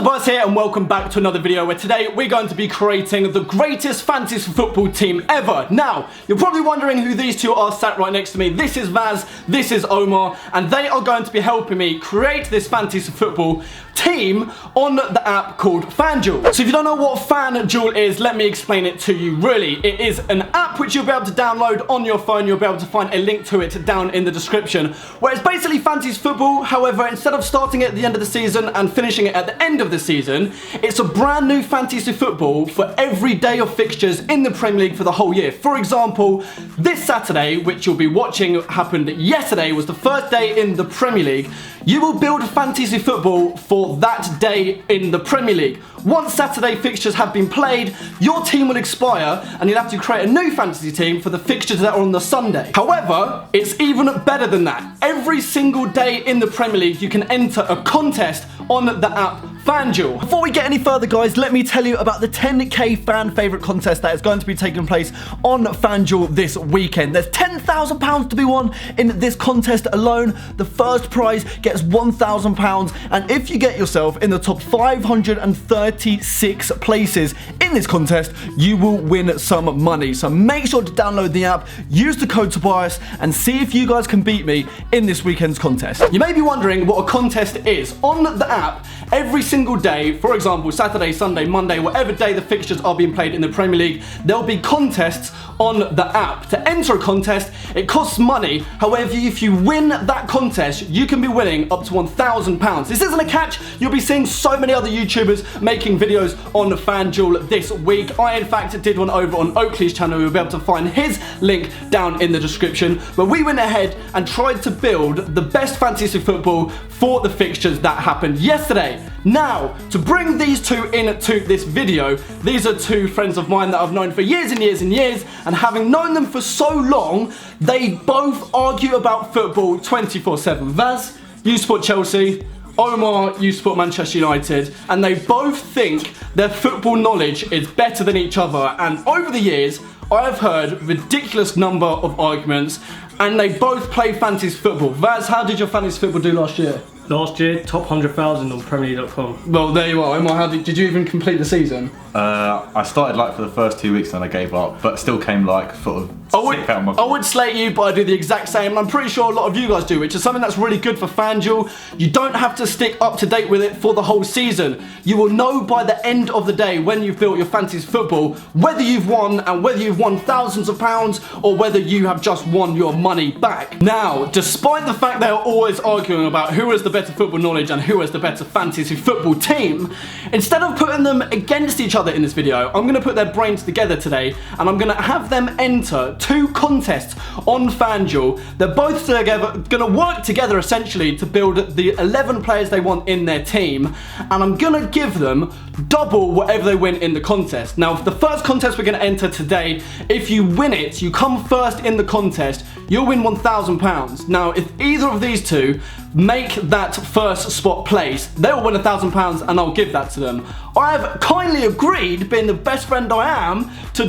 Tobias here and welcome back to another video where today we're going to be creating the greatest fantasy football team ever. Now, you're probably wondering who these two are sat right next to me. This is Vaz, this is Omar, and they are going to be helping me create this fantasy football team on the app called FanDuel. So if you don't know what FanDuel is, let me explain it to you. Really, it is an app which you'll be able to download on your phone. You'll be able to find a link to it down in the description, where it's basically fantasy football. However, instead of starting at the end of the season and finishing it at the end of the season, it's a brand new fantasy football for every day of fixtures in the Premier League for the whole year. For example, this Saturday, which you'll be watching happened yesterday, was the first day in the Premier League. You will build fantasy football for that day in the Premier League. Once Saturday fixtures have been played, your team will expire and you'll have to create a new fantasy team for the fixtures that are on the Sunday. However, it's even better than that. Every single day in the Premier League, you can enter a contest on the app FanDuel. Before we get any further, guys, let me tell you about the 10k fan favourite contest that is going to be taking place on FanDuel this weekend. There's £10,000 to be won in this contest alone. The first prize gets £1,000, and if you get yourself in the top 536 places in this contest, you will win some money. So make sure to download the app, use the code Tobias, and see if you guys can beat me in this weekend's contest. You may be wondering what a contest is. On the app, every single day, for example, Saturday, Sunday, Monday, whatever day the fixtures are being played in the Premier League, there'll be contests on the app. To enter a contest, it costs money. However, if you win that contest, you can be winning up to £1,000. This isn't a catch. You'll be seeing so many other YouTubers making videos on FanDuel this week. I, in fact, did one over on Oakley's channel. You'll be able to find his link down in the description, where we went ahead and tried to build the best fantasy football for the fixtures that happened yesterday. Now, to bring these two into this video, these are two friends of mine that I've known for years and years and years, and having known them for so long, they both argue about football 24/7. Vaz, you support Chelsea. Omar, you support Manchester United, and they both think their football knowledge is better than each other. And over the years, I have heard a ridiculous number of arguments, and they both play fantasy football. Vaz, how did your fantasy football do last year? Last year, top 100,000 on PremierLeague.com. Well, there you are. Omar, how did you even complete the season? I started like for the first 2 weeks and I gave up, but still came like sort of sick out of my... I would slate you, but I do the exact same, and I'm pretty sure a lot of you guys do, which is something that's really good for FanDuel. You don't have to stick up to date with it for the whole season. You will know by the end of the day, when you've built your fantasy football, whether you've won, and whether you've won thousands of pounds or whether you have just won your money back. Now, despite the fact they're always arguing about who has the better football knowledge and who has the better fantasy football team, instead of putting them against each other in this video, I'm going to put their brains together today, and I'm going to have them enter two contests on FanDuel. They're both going to work together essentially to build the 11 players they want in their team, and I'm going to give them double whatever they win in the contest. Now, for the first contest we're going to enter today, if you win it, you come first in the contest, you'll win £1,000. Now, if either of these two make that first spot place, they'll win £1,000 and I'll give that to them. I have kindly agreed, being the best friend I am, to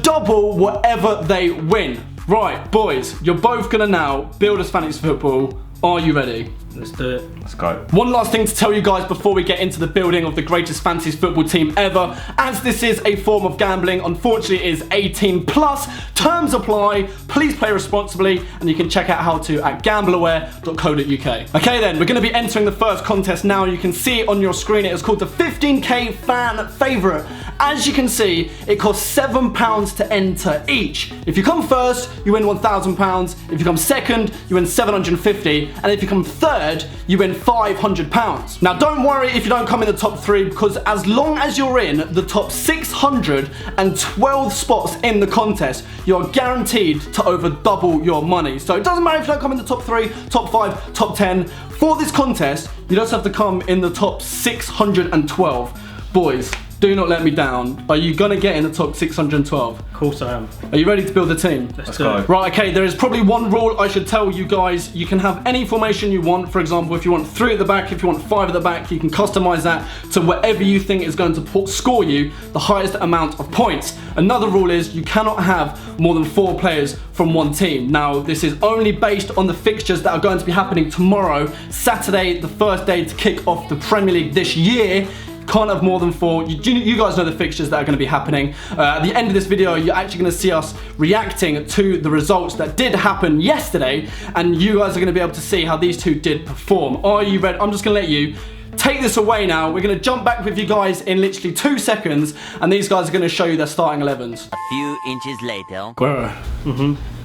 double whatever they win. Right, boys, you're both gonna now build us fantasy football. Are you ready? Let's do it. Let's go. One last thing to tell you guys before we get into the building of the greatest fantasy football team ever. As this is a form of gambling, unfortunately it is 18 plus. Terms apply. Please play responsibly, and you can check out how to at gambleaware.co.uk. Okay then, we're going to be entering the first contest now. You can see it on your screen. It is called the 15k fan favourite. As you can see, it costs £7 to enter each. If you come first, you win £1,000. If you come second, you win £750. And if you come third, you win £500. Now, don't worry if you don't come in the top 3, because as long as you're in the top 612 spots in the contest, you're guaranteed to over double your money. So it doesn't matter if you don't come in the top 3, top 5, top 10. For this contest, you just have to come in the top 612. Boys, do not let me down. Are you gonna get in the top 612? Of course I am. Are you ready to build a team? Let's go. go. Right, okay, there is probably one rule I should tell you guys. You can have any formation you want. For example, if you want 3 at the back, if you want 5 at the back, you can customize that to whatever you think is going to score you the highest amount of points. Another rule is you cannot have more than 4 players from one team. Now, this is only based on the fixtures that are going to be happening tomorrow, Saturday, the first day to kick off the Premier League this year. Can't have more than 4. You guys know the fixtures that are going to be happening. At the end of this video, you're actually going to see us reacting to the results that did happen yesterday, and you guys are going to be able to see how these two did perform. Are you ready? I'm just going to let you take this away now. We're going to jump back with you guys in literally 2 seconds, and these guys are going to show you their starting 11s. A few inches later. Guerrero.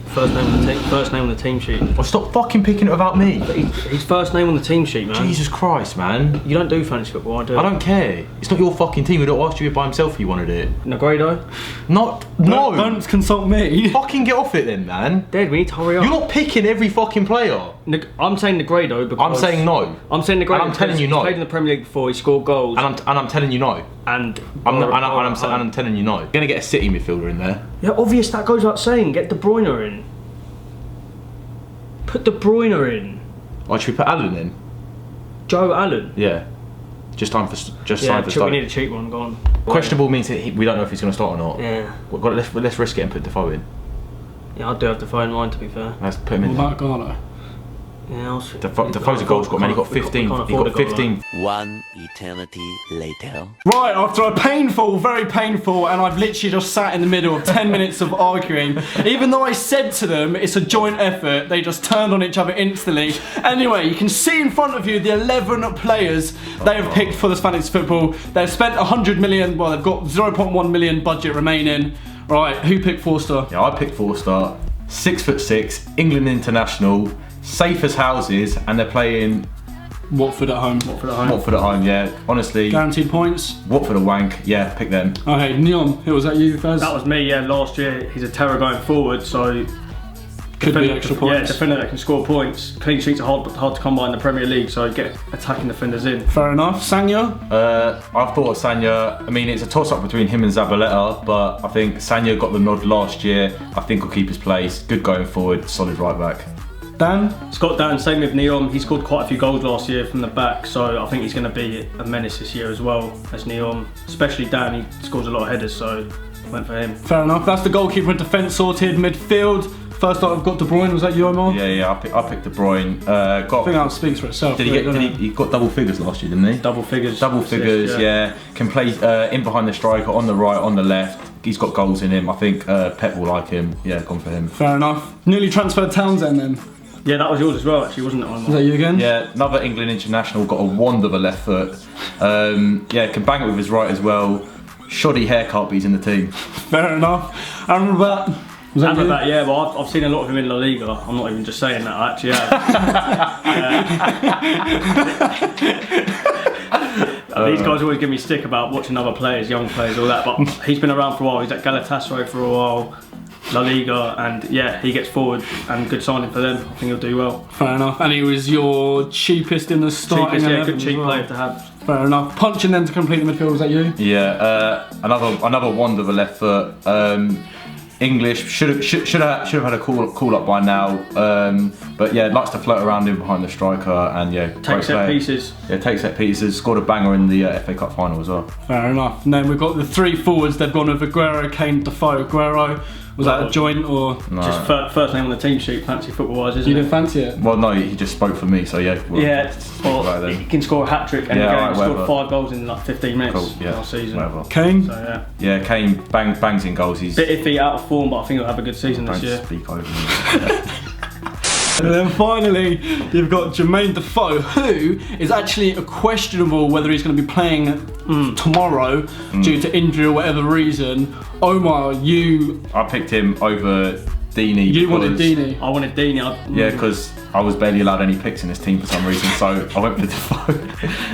First name on the team sheet. Well, stop fucking picking it about me. His first name on the team sheet, man. Jesus Christ, man. You don't do fantasy football, I do. I don't care. It's not your fucking team. We don't ask you by himself if you wanted it. Negredo? No. Don't consult me. Fucking get off it then, man. Dad, we need to hurry up. You're not picking every fucking player. I'm saying Negredo because... I'm saying no. I'm saying Negredo And I'm telling you no. He's played in the Premier League before, he scored goals. And I'm telling you no. And I'm telling you no. You're gonna get a City midfielder in there. Yeah, obvious, that goes without saying. Get De Bruyne in. Put De Bruyne in. Why should we put Allen in? Joe Allen. Yeah. Just time for Yeah, start. we need a cheap one, go on. Questionable means that we don't know if he's going to start or not. Yeah. Let's risk it and put Defoe in. Yeah, I do have Defoe in mind, to be fair. Let's put him in. What about Garner? Yeah, Defoe's a goal scorer, man. He got 15. He got 15. One eternity later. Right, after a painful, very painful, and I've literally just sat in the middle of 10 minutes of arguing. Even though I said to them it's a joint effort, they just turned on each other instantly. Anyway, you can see in front of you the 11 players they have picked for this fantasy football. They've spent 100 million, well, they've got 0.1 million budget remaining. Right, who picked Forster? Yeah, I picked Forster. 6'6", England international, safe as houses, and they're playing Watford at home. Watford at home, yeah. Honestly, Guaranteed points. Watford a wank. Yeah, pick them. Okay, Neon, who was that you first? That was me, yeah, last year. He's a terror going forward, so... Could be extra points. Yeah, defender that can score points. Clean sheets are hard to come by in the Premier League, so get attacking defenders in. Fair enough. Sanya? I've thought of Sanya. I mean, it's a toss-up between him and Zabaleta, but I think Sanya got the nod last year. I think he'll keep his place. Good going forward, solid right back. Dan? Scott Dan, same with Neom. He scored quite a few goals last year from the back, so I think he's going to be a menace this year as well as Neom. Especially Dan, he scores a lot of headers, so went for him. Fair enough. That's the goalkeeper and defence sorted. Midfield. First up, I've got De Bruyne. Was that you, Omar? Yeah, I picked De Bruyne. I think that speaks for itself. He got double figures last year, didn't he? Double figures. Double figures, yeah. Can play in behind the striker, on the right, on the left. He's got goals in him. I think Pep will like him. Yeah, gone for him. Fair enough. Newly transferred Townsend then. Yeah, that was yours as well, actually, wasn't it, Omar? Was that you again? Yeah, another England international. Got a wand of a left foot. Yeah, can bang it with his right as well. Shoddy haircut, but he's in the team. Fair enough. Amrabat. Was that you? Amrabat, yeah, well, I've seen a lot of him in La Liga. I'm not even just saying that, I actually have. These guys always give me stick about watching other players, young players, all that, but he's been around for a while. He's at Galatasaray for a while, La Liga, and yeah, he gets forward and good signing for them. I think he'll do well. Fair enough. And he was your cheapest in the starting 11 good cheap as well. player to have. Fair enough. Punching then to complete the midfield, was that you? Yeah, another wand of a left foot. English should have had a call up by now, but yeah, likes to float around in behind the striker and yeah, Take set pieces. Yeah, take set pieces. Scored a banger in the FA Cup final as well. Fair enough. And then we've got the 3 forwards. They've gone with Aguero, Kane, Defoe. Aguero, was that a joint or no? Just first name on the team sheet, fancy football wise, isn't it? You didn't fancy it? Well, no, he just spoke for me, so yeah. Well, he can score a hat trick and he scored 5 goals in like 15 minutes last season. Whatever. Kane? So, yeah, Kane bangs in goals. He's bit iffy, out of form, but I think he'll have a good season this year. Don't speak over me. And then finally, you've got Jermaine Defoe, who is actually questionable whether he's going to be playing tomorrow due to injury or whatever reason. Omar, I picked him over Deeney. You wanted Deeney? I wanted Deeney. Yeah, because I was barely allowed any picks in this team for some reason, so I went for Defoe.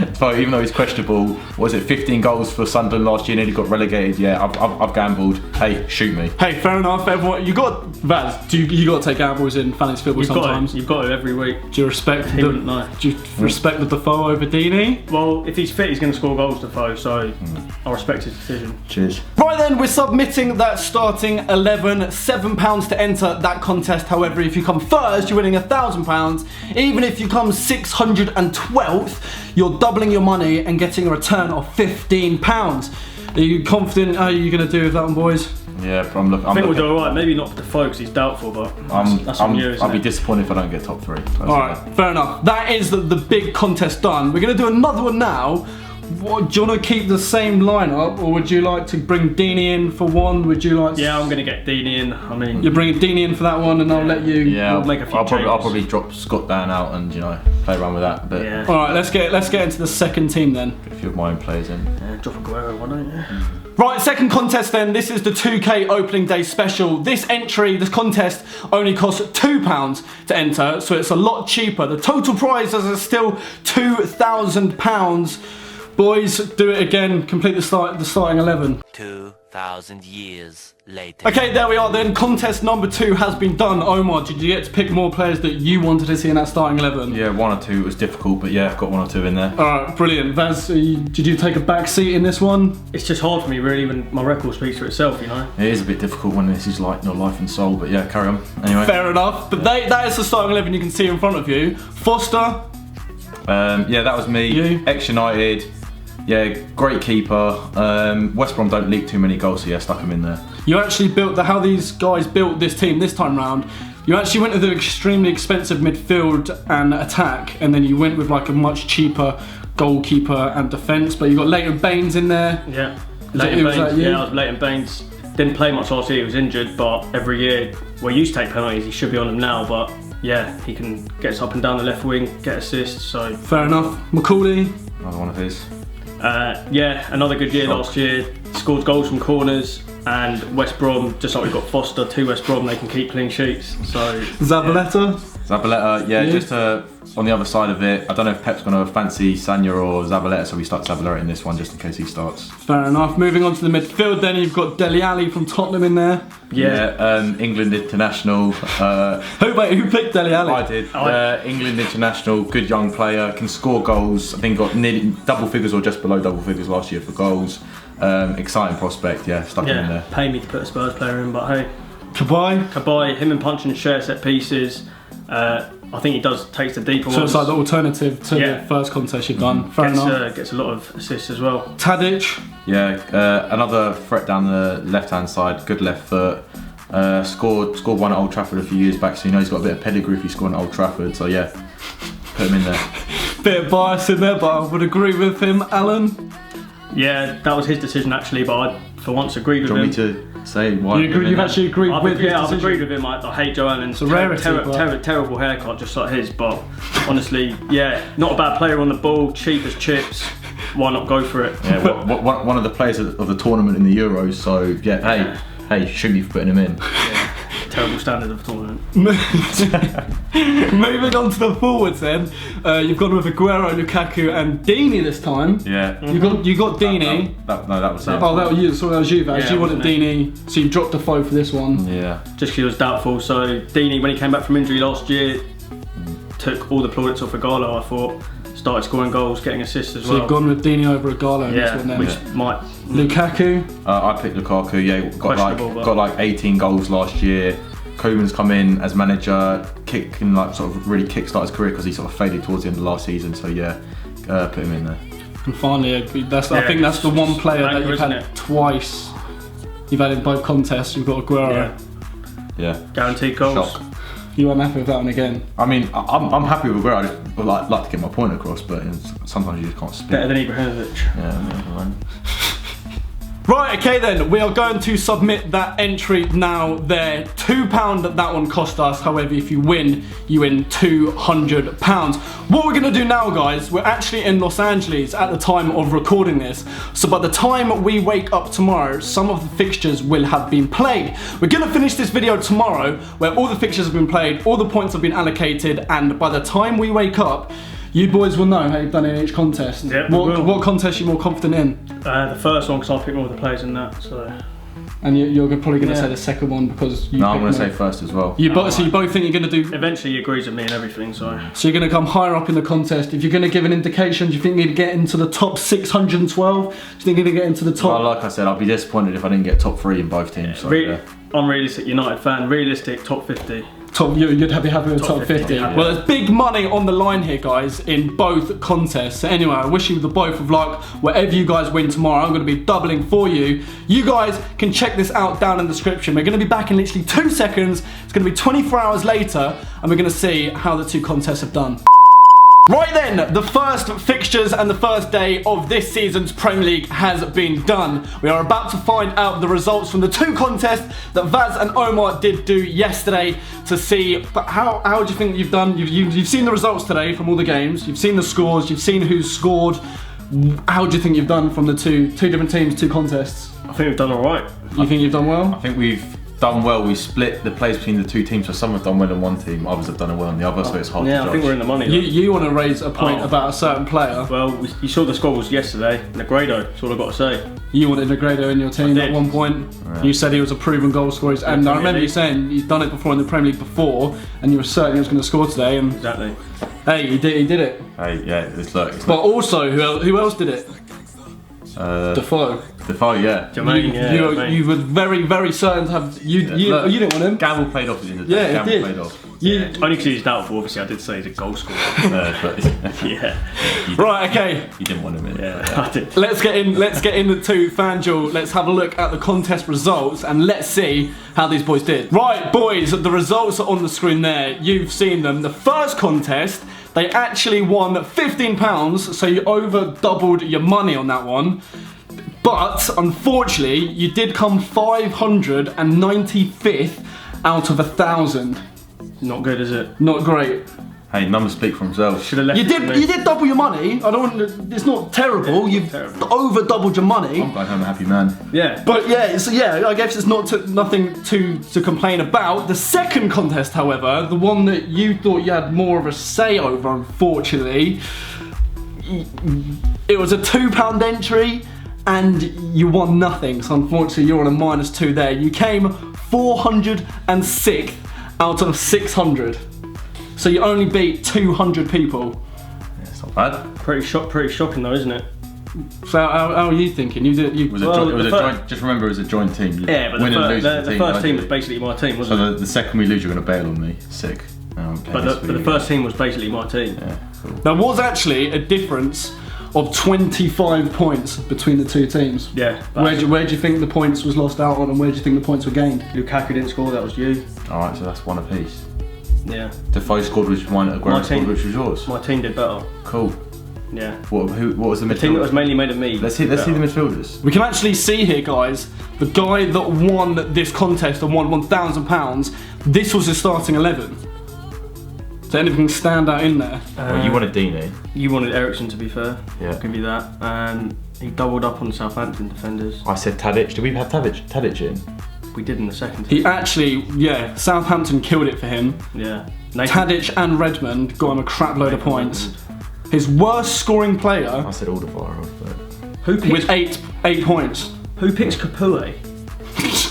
Defoe, even though he's questionable, was it 15 goals for Sunderland last year, nearly got relegated? Yeah, I've gambled. Hey, shoot me. Hey, fair enough. Everyone, you got Vaz. You got to take gambles in fantasy football sometimes. You've got to every week. Do you respect He wouldn't know. Do you respect the Defoe over Deeney? Well, if he's fit, he's going to score goals, Defoe, so I respect his decision. Cheers. Right then, we're submitting that starting 11, £7 to enter that contest. However, if you come first, you're winning £1,000. Even if you come 612th, you're doubling your money and getting a return of £15. Are you confident? How are you going to do with that one, boys? Yeah, I'm looking. I think we'll do alright. Maybe not for Defoe because he's doubtful, but that's on you, isn't I'll be it? disappointed if I don't get top 3. Alright, fair enough. That is the big contest done. We're going to do another one now. What, do you want to keep the same lineup, or would you like to bring Deeney in for one? Would you like? Yeah, I'm going to get Deeney in. I mean, You're bringing Deeney in for that one, and I'll let you. Yeah, We'll make a few I'll changes. probably drop Scott down out and play around with that. But yeah. All right, let's get into the second team then. a few of my own players in. Drop Aguero, why don't you? Right, second contest then. This is the 2K opening day special. This contest only costs £2 to enter, so it's a lot cheaper. The total prizes are still £2,000. Boys, do it again. Complete the starting 11. 2,000 years later. Okay, there we are then. Contest number 2 has been done. Omar, did you get to pick more players that you wanted to see in that starting 11? Yeah, 1 or 2 was difficult, but yeah, I've got 1 or 2 in there. Alright, brilliant. Vaz, did you take a back seat in this one? It's just hard for me really when my record speaks for itself, you know. It is a bit difficult when this is like your life and soul, but yeah, carry on. Anyway. Fair enough. But that is the starting 11 you can see in front of you. Foster. Yeah, that was me. You? Ex-United. Yeah, great keeper. West Brom don't leak too many goals, so yeah, stuck him in there. You actually built how these guys built this team this time round. You actually went with an extremely expensive midfield and attack, and then you went with like a much cheaper goalkeeper and defence. But you got Leighton Baines in there. Yeah. Was Leighton that Baines. you? Yeah, I was Leighton Baines. Didn't play much last year, he was injured, but every year, well, he used to take penalties, he should be on them now, but yeah, he can get us up and down the left wing, get assists, so. Fair enough. Macaulay. Another one of his. Yeah, another good year last year. Scored goals from corners, and West Brom, just like we've got Foster, 2 West Brom, they can keep clean sheets. So Zabaleta. Zabaleta, yeah, just on the other side of it. I don't know if Pep's going to fancy Sanya or Zabaleta, so we start Zabaleta in this one just in case he starts. Fair enough. Moving on to the midfield, then you've got Dele Alli from Tottenham in there. England international. Who picked Dele Alli? I did. England international, good young player, can score goals. I think got nearly double figures or just below double figures last year for goals. Exciting prospect, yeah, stuck him in there. Pay me to put a Spurs player in, but hey. Kabay. Him and Punch and share set pieces. I think he takes the deeper ones. So it's like the alternative to the first contest you've done. Fair enough. Gets a lot of assists as well. Tadic. Yeah, another threat down the left-hand side, good left foot. Scored one at Old Trafford a few years back, so you know he's got a bit of pedigree if he's scoring at Old Trafford. So yeah, put him in there. Bit of bias in there, but I would agree with him. Alan. Yeah, that was his decision actually, but I for once agreed with Do you him. want me to say why? You've actually agreed with his I've decision? agreed with him. I hate Joe Allen. It's a rarity, but- terrible haircut, just like his. But honestly, yeah, not a bad player on the ball, cheap as chips. Why not go for it? Yeah, one of the players of the tournament in the Euros. So yeah, hey, shoot me for putting him in. Terrible standard of tournament. Moving on to the forwards then, you've gone with Aguero, Lukaku and Deeney this time. Yeah. You got Deeney. That was it. Oh, that was you. Sorry, that was you, Vaz. Yeah, You wanted wasn't Deeney, so you dropped a foe for this one. Yeah. Just because he was doubtful. So Deeney, when he came back from injury last year, took all the plaudits off Igalo, I thought. Started scoring goals, getting assists as So well. you've gone with Deeney over Igalo in this one then. which might. Lukaku. I picked Lukaku. Yeah, Questionable, got like 18 goals last year. Koeman's come in as manager, sort of really kickstart his career because he sort of faded towards the end of last season. So yeah, put him in there. And finally, I think that's the one player that you've had twice. You've had in both contests. You've got Aguero. Yeah. Guaranteed goals. Shock. You weren't happy with that one again. I mean, I'm happy with Aguero. I just would like to get my point across, but sometimes you just can't speak. Better than Ibrahimovic. Yeah, man. Right, okay then, we are going to submit that entry now there. £2 that one cost us, however if you win £200. What we're going to do now guys, we're actually in Los Angeles at the time of recording this. So by the time we wake up tomorrow, some of the fixtures will have been played. We're going to finish this video tomorrow where all the fixtures have been played, all the points have been allocated, and by the time we wake up, you boys will know how you've done in each contest. Yep, what contest are you more confident in? The first one, because I picked all the players in that, so... And you're probably going to say the second one because you... No, I'm going to say first as well. So you both think you're going to do... Eventually he agrees with me and everything, so... So you're going to come higher up in the contest. If you're going to give an indication, do you think you're going to get into the top 612? Do you think you're going to get into the top... Well, like I said, I'll be disappointed if I didn't get top 3 in both teams. So, Unrealistic United fan, realistic top 50. You'd be happy with top 50. Yeah. Well, there's big money on the line here, guys, in both contests. So anyway, I wish you the both of luck. Whatever you guys win tomorrow, I'm going to be doubling for you. You guys can check this out down in the description. We're going to be back in literally 2 seconds. It's going to be 24 hours later, and we're going to see how the 2 contests have done. Right then, the first fixtures and the first day of this season's Premier League has been done. We are about to find out the results from the 2 contests that Vaz and Omar did do yesterday to see. But how do you think you've done? You've seen the results today from all the games. You've seen the scores. You've seen who's scored. How do you think you've done from the two different teams, 2 contests? I think we've done alright. You think you've done well? I think we've done well. We split the plays between the 2 teams, so some have done well in one team, others have done well in the other, so it's hard to judge. Yeah, I think we're in the money. You want to raise a point about a certain player. Well, you saw the score yesterday. Negredo, that's all I've got to say. You wanted Negredo in your team at one point. Yeah. You said he was a proven goal scorer, and I remember you saying he's done it before in the Premier League before, and you were certain he was going to score today. And exactly. Hey, he did it. Hey, yeah, it's But also, who else did it? Defoe. Defoe, yeah. Jermaine, you were very, very certain to have... You didn't want him. Gamble played off in the Yeah, Gamble he did. played off. Only because he's doubtful, obviously. I did say he's a goal scorer. But Yeah. Right, okay. You didn't want him in. Yeah, I did. Let's get in to FanDuel. Let's have a look at the contest results and let's see how these boys did. Right, boys, the results are on the screen there. You've seen them. The first contest, they actually won £15, so you over doubled your money on that one. But unfortunately, you did come 595th out of 1,000. Not good, is it? Not great. Hey, numbers speak for themselves. Should have left You did double your money. I don't. It's not terrible. You've over doubled your money. I'm going home a happy man. Yeah. But yeah, so yeah, I guess it's nothing to complain about. The second contest, however, the one that you thought you had more of a say over, unfortunately, it was a £2 entry. And you won nothing, so unfortunately you're on a -2 there. You came 406th out of 600. So you only beat 200 people. Yeah, it's not bad. Pretty shocking though, isn't it? So how are you thinking? It was a joint, just remember it was a joint team. Yeah, but the first team was basically my team, wasn't it? So the second we lose, you're going to bail on me. Sick. But the first team was basically my team. Yeah, cool. There was actually a difference of 25 points between the 2 teams. Yeah. Where do you think the points was lost out on, and where do you think the points were gained? Lukaku didn't score, that was you. Alright, so that's 1 apiece. Yeah. Defoe scored, which was mine, Aguero scored, which was yours. My team did better. Cool. Yeah. What was the midfield? The team that was mainly made of me. Let's see the midfielders. We can actually see here, guys, the guy that won this contest and won £1,000, this was his starting 11. So anything stand out in there? Well, you wanted Dini. You wanted Ericsson, to be fair. Yeah. I'll give you that. And he doubled up on the Southampton defenders. I said Tadic. Did we have Tadic in? We did in the second team. He actually, yeah, Southampton killed it for him. Yeah. Tadic and Redmond got him a crap load of points. His worst scoring player. I said Alderweireld, but who picks, with eight points. Who picks Capoue?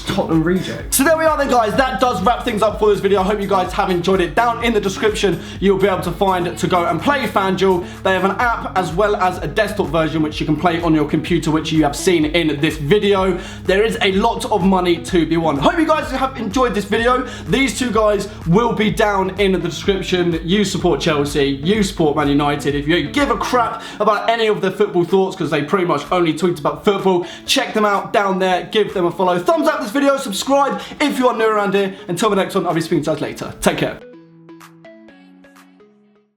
Tottenham reject. So there we are then, guys. That does wrap things up for this video. I hope you guys have enjoyed it. Down in the description, you'll be able to find to go and play FanDuel. They have an app as well as a desktop version which you can play on your computer, which you have seen in this video. There is a lot of money to be won. Hope you guys have enjoyed this video. These 2 guys will be down in the description. You support Chelsea, you support Man United. If you give a crap about any of their football thoughts, because they pretty much only tweet about football, check them out down there. Give them a follow. Thumbs up this video, subscribe if you are new around here. Until the next one, I'll be speaking to you guys later. Take care.